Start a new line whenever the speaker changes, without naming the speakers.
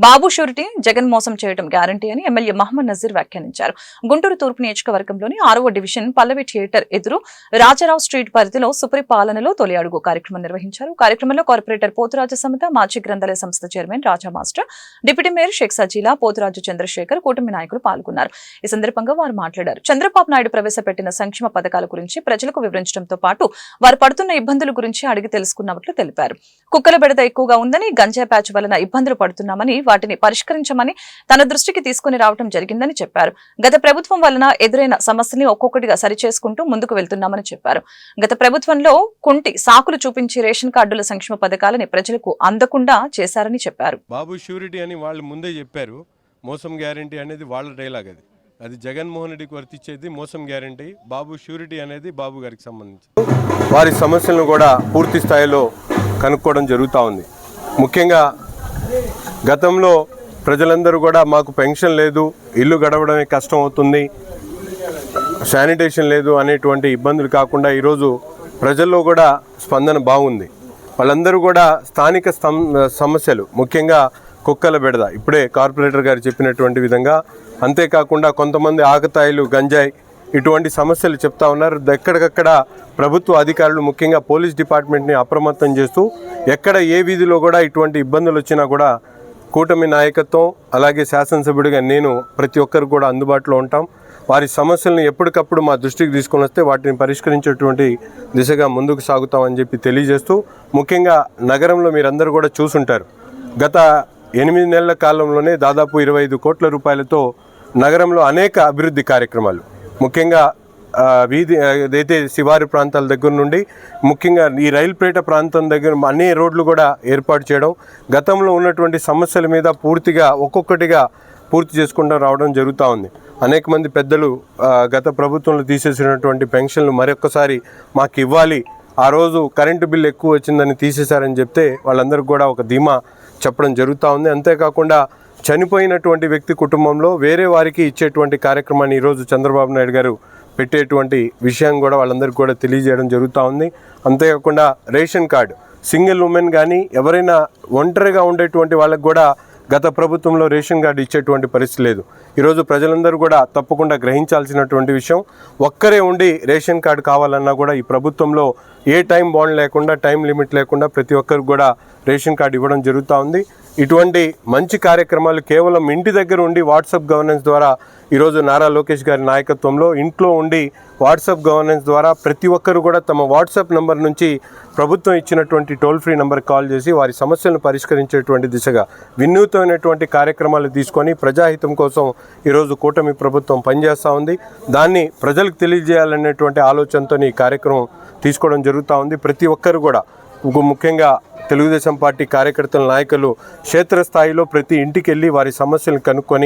బాబు surety Jagan మోసం చేయడం guarantee అని ఎమ్మెల్యే మహమ్మద్ నజీర్ వ్యాఖ్యానించారు. గుంటూరు తూర్పు నియోజకవర్గంలోని 6వ డివిజన్ పల్లవి థియేటర్ ఎదురు రాజారావు స్ట్రీట్ పరిధిలో సుపరిపాలనలో తొలి అడుగు కార్యక్రమం నిర్వహించారు. కార్యక్రమంలో కార్పొరేటర్ పోతురాజు సమత, మాజీ గ్రంథాలయ సంస్థ chairman Raja master, deputy mayor Sheikh Sajila, Poturaju Chandrasekhar, కూటమి నాయకులు పాల్గొన్నారు. ఈ సందర్భంగా వారు మాట్లాడారు. చంద్రబాబు నాయుడు ప్రవేశపెట్టిన సంక్షేమ పథకాల గురించి ప్రజలకు వివరించడంతో పాటు వారు పడుతున్న ఇబ్బందుల గురించి అడిగి తెలుసుకున్నట్లు తెలిపారు. కుక్కల బెడద ఎక్కువగా ఉందని, గంజాయి ప్యాచ్ వలన ఇబ్బందులు పడుతున్నామని, వాటిని పరిష్కరించమని తన దృష్టికి తీసుకుని రావడం జరిగిందని చెప్పారు. గత ప్రభుత్వం వలన ఎదురైన సమస్యని ఒక్కొక్కటిగా సరిచేసుకుంటూ ముందుకు వెళ్తున్నామని చెప్పారు. గత ప్రభుత్వంలో కుంటి సాకులు చూపించి రేషన్ కార్డుల సంక్షేమ పథకాలని ప్రజలకు అందకుండా చేశారని చెప్పారు.
బాబు షూరిటీ అని వాళ్ళు ముందే చెప్పారు. మోసం గ్యారంటీ అనేది వాళ్ళ డైలాగ్. అది జగన్మోహన్ రెడ్డికి వర్తించేది మోసం గ్యారంటీ. బాబు షూరిటీ అనేది బాబు గారికి సంబంధించి వారి సమస్యలను కూడా పూర్తి స్థాయిలో కనుక్కోవడం జరుగుతూ ఉంది. ముఖ్యంగా గతంలో ప్రజలందరూ కూడా మాకు పెన్షన్ లేదు, ఇల్లు గడవడమే కష్టం అవుతుంది, శానిటేషన్ లేదు అనేటువంటి ఇబ్బందులు కాకుండా ఈరోజు ప్రజల్లో కూడా స్పందన బాగుంది. వాళ్ళందరూ కూడా స్థానిక సమస్యలు, ముఖ్యంగా కుక్కల బెడద, ఇప్పుడే కార్పొరేటర్ గారు చెప్పినటువంటి విధంగా, అంతేకాకుండా కొంతమంది ఆకతాయిలు, గంజాయి, ఇటువంటి సమస్యలు చెప్తా ఉన్నారు. ఎక్కడికక్కడ ప్రభుత్వ అధికారులు, ముఖ్యంగా పోలీస్ డిపార్ట్మెంట్ని అప్రమత్తం చేస్తూ ఎక్కడ ఏ వీధిలో కూడా ఇటువంటి ఇబ్బందులు వచ్చినా కూడా కూటమి నాయకత్వం, అలాగే శాసనసభ్యుడిగా నేను ప్రతి ఒక్కరు కూడా అందుబాటులో ఉంటాం. వారి సమస్యలను ఎప్పటికప్పుడు మా దృష్టికి తీసుకొని వస్తే వాటిని పరిష్కరించేటువంటి దిశగా ముందుకు సాగుతామని చెప్పి తెలియజేస్తూ, ముఖ్యంగా నగరంలో మీరందరూ కూడా చూసుంటారు, గత 8 నెలల కాలంలోనే దాదాపు 25 కోట్ల రూపాయలతో నగరంలో అనేక అభివృద్ధి కార్యక్రమాలు, ముఖ్యంగా వీధి ఏదైతే శివారు ప్రాంతాల దగ్గర నుండి ముఖ్యంగా ఈ రైల్పేట ప్రాంతం దగ్గర అన్ని రోడ్లు కూడా ఏర్పాటు చేయడం, గతంలో ఉన్నటువంటి సమస్యల మీద పూర్తిగా ఒక్కొక్కటిగా పూర్తి చేసుకుంటూ రావడం జరుగుతూ ఉంది. అనేక మంది పెద్దలు గత ప్రభుత్వంలో తీసేసినటువంటి పెన్షన్లు మరొకసారి మాకు ఇవ్వాలి, ఆ రోజు కరెంటు బిల్లు ఎక్కువ వచ్చిందని తీసేశారని చెప్తే వాళ్ళందరికీ కూడా ఒక ధీమా చెప్పడం జరుగుతూ ఉంది. అంతేకాకుండా చనిపోయినటువంటి వ్యక్తి కుటుంబంలో వేరే వారికి ఇచ్చేటువంటి కార్యక్రమాన్ని ఈరోజు చంద్రబాబు నాయుడు గారు పెట్టేటువంటి విషయం కూడా వాళ్ళందరికీ కూడా తెలియజేయడం జరుగుతూ ఉంది. అంతేకాకుండా రేషన్ కార్డు, సింగిల్ ఉమెన్ కానీ ఎవరైనా ఒంటరిగా ఉండేటువంటి వాళ్ళకు కూడా గత ప్రభుత్వంలో రేషన్ కార్డు ఇచ్చేటువంటి పరిస్థితి లేదు. ఈరోజు ప్రజలందరూ కూడా తప్పకుండా గ్రహించాల్సినటువంటి విషయం, ఒక్కరే ఉండి రేషన్ కార్డు కావాలన్నా కూడా ఈ ప్రభుత్వంలో ఏ టైం బాండ్ లేకుండా, టైం లిమిట్ లేకుండా ప్రతి ఒక్కరికి కూడా రేషన్ కార్డు ఇవ్వడం జరుగుతూ ఉంది. ఇటువంటి మంచి కార్యక్రమాలు కేవలం ఇంటి దగ్గర ఉండి వాట్సాప్ గవర్నెన్స్ ద్వారా ఈరోజు నారా లోకేష్ గారి నాయకత్వంలో ఇంట్లో ఉండి వాట్సాప్ గవర్నెన్స్ ద్వారా ప్రతి ఒక్కరు కూడా తమ వాట్సాప్ నెంబర్ నుంచి ప్రభుత్వం ఇచ్చినటువంటి టోల్ ఫ్రీ నెంబర్ కాల్ చేసి వారి సమస్యలను పరిష్కరించేటువంటి దిశగా వినూత్నమైనటువంటి కార్యక్రమాలు తీసుకొని ప్రజాహితం కోసం ఈరోజు కూటమి ప్రభుత్వం పనిచేస్తూ ఉంది. దాన్ని ప్రజలకు తెలియజేయాలనేటువంటి ఆలోచనతో ఈ కార్యక్రమం తీసుకోవడం జరుగుతూ ఉంది. ప్రతి ఒక్కరు కూడా, ముఖ్యంగా తెలుగుదేశం పార్టీ కార్యకర్తల, నాయకులు క్షేత్రస్థాయిలో ప్రతి ఇంటికి వెళ్ళి వారి సమస్యలను కనుక్కొని